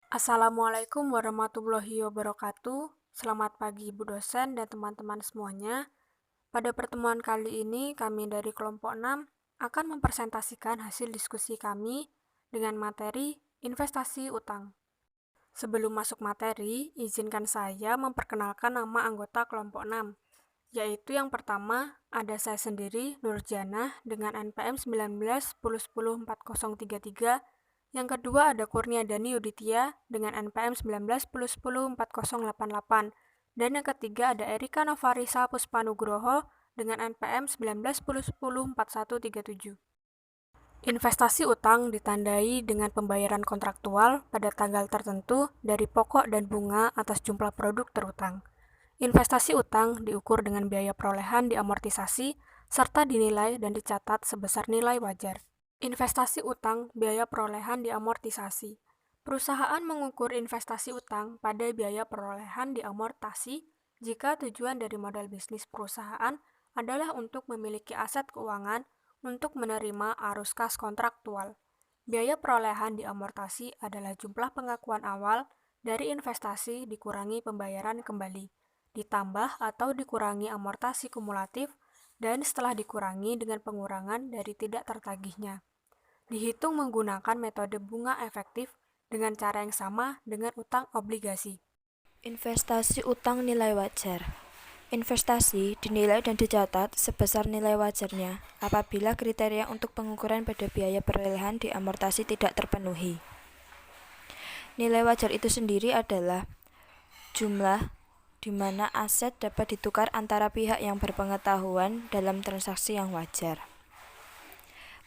Assalamualaikum warahmatullahi wabarakatuh. Selamat pagi Ibu dosen dan teman-teman semuanya. Pada pertemuan kali ini, kami dari kelompok 6 akan mempresentasikan hasil diskusi kami dengan materi investasi utang. Sebelum masuk materi, izinkan saya memperkenalkan nama anggota kelompok 6, yaitu yang pertama ada saya sendiri, Nurjana, dengan NPM 1910104033. Yang kedua ada Kurniadani Yuditya dengan NPM 1910104088. Dan yang ketiga ada Erika Novarisa Puspanugroho dengan NPM 1910104137. Investasi utang ditandai dengan pembayaran kontraktual pada tanggal tertentu dari pokok dan bunga atas jumlah produk terutang. Investasi utang diukur dengan biaya perolehan diamortisasi serta dinilai dan dicatat sebesar nilai wajar. Investasi utang, biaya perolehan diamortisasi. Perusahaan mengukur investasi utang pada biaya perolehan diamortasi jika tujuan dari modal bisnis perusahaan adalah untuk memiliki aset keuangan untuk menerima arus kas kontraktual. Biaya perolehan diamortasi adalah jumlah pengakuan awal dari investasi dikurangi pembayaran kembali, ditambah atau dikurangi amortasi kumulatif, dan setelah dikurangi dengan pengurangan dari tidak tertagihnya. Dihitung menggunakan metode bunga efektif dengan cara yang sama dengan utang obligasi. Investasi utang nilai wajar. Investasi dinilai dan dicatat sebesar nilai wajarnya apabila kriteria untuk pengukuran pada biaya perolehan diamortasi tidak terpenuhi. Nilai wajar itu sendiri adalah jumlah di mana aset dapat ditukar antara pihak yang berpengetahuan dalam transaksi yang wajar.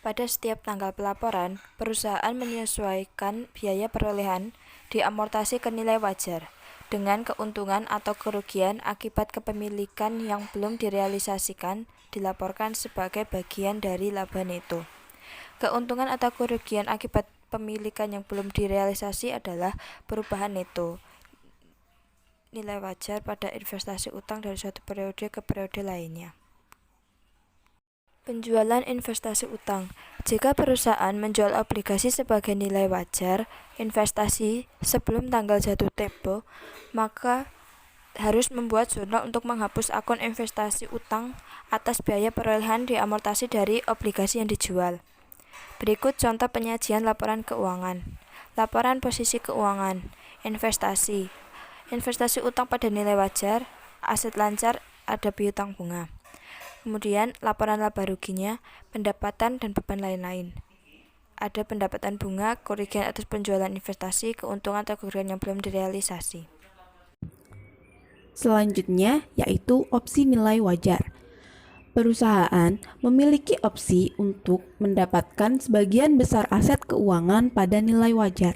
Pada setiap tanggal pelaporan, perusahaan menyesuaikan biaya perolehan diamortasi ke nilai wajar dengan keuntungan atau kerugian akibat kepemilikan yang belum direalisasikan dilaporkan sebagai bagian dari laba neto. Keuntungan atau kerugian akibat pemilikan yang belum direalisasi adalah perubahan neto nilai wajar pada investasi utang dari suatu periode ke periode lainnya. Penjualan investasi utang. Jika perusahaan menjual obligasi sebagai nilai wajar investasi sebelum tanggal jatuh tempo, maka harus membuat jurnal untuk menghapus akun investasi utang atas biaya perolehan diamortasi dari obligasi yang dijual. Berikut contoh penyajian laporan keuangan. Laporan posisi keuangan, investasi. Investasi utang pada nilai wajar, aset lancar, ada piutang bunga. Kemudian laporan laba ruginya, pendapatan dan beban lain-lain. Ada pendapatan bunga, kerugian atas penjualan investasi, keuntungan atau kerugian yang belum direalisasi. Selanjutnya yaitu opsi nilai wajar. Perusahaan memiliki opsi untuk mendapatkan sebagian besar aset keuangan pada nilai wajar.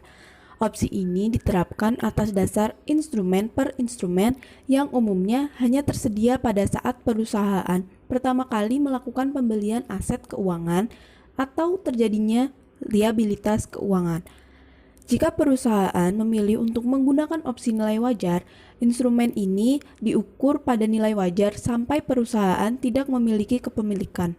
Opsi ini diterapkan atas dasar instrumen per instrumen yang umumnya hanya tersedia pada saat perusahaan pertama kali melakukan pembelian aset keuangan atau terjadinya liabilitas keuangan. Jika perusahaan memilih untuk menggunakan opsi nilai wajar, instrumen ini diukur pada nilai wajar sampai perusahaan tidak memiliki kepemilikan.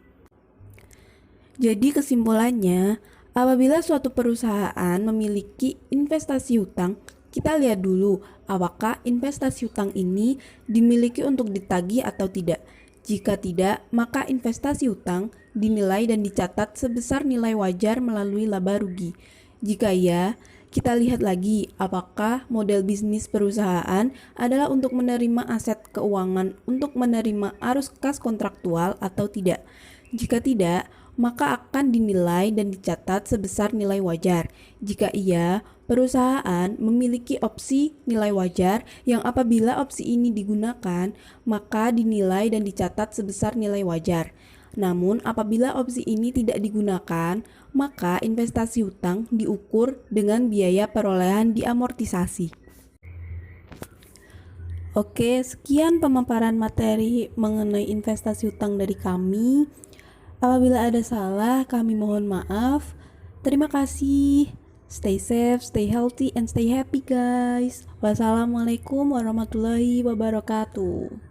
Jadi kesimpulannya, apabila suatu perusahaan memiliki investasi hutang, kita lihat dulu apakah investasi hutang ini dimiliki untuk ditagih atau tidak. Jika tidak, maka investasi hutang dinilai dan dicatat sebesar nilai wajar melalui laba rugi. Jika iya, kita lihat lagi apakah model bisnis perusahaan adalah untuk menerima aset keuangan untuk menerima arus kas kontraktual atau tidak. Jika tidak, maka akan dinilai dan dicatat sebesar nilai wajar. Jika iya, perusahaan memiliki opsi nilai wajar yang apabila opsi ini digunakan, maka dinilai dan dicatat sebesar nilai wajar. Namun, apabila opsi ini tidak digunakan, maka investasi hutang diukur dengan biaya perolehan diamortisasi. Oke, sekian pemaparan materi mengenai investasi hutang dari kami. Apabila ada salah, kami mohon maaf. Terima kasih. Stay safe, stay healthy, and stay happy guys. Wassalamualaikum warahmatullahi wabarakatuh.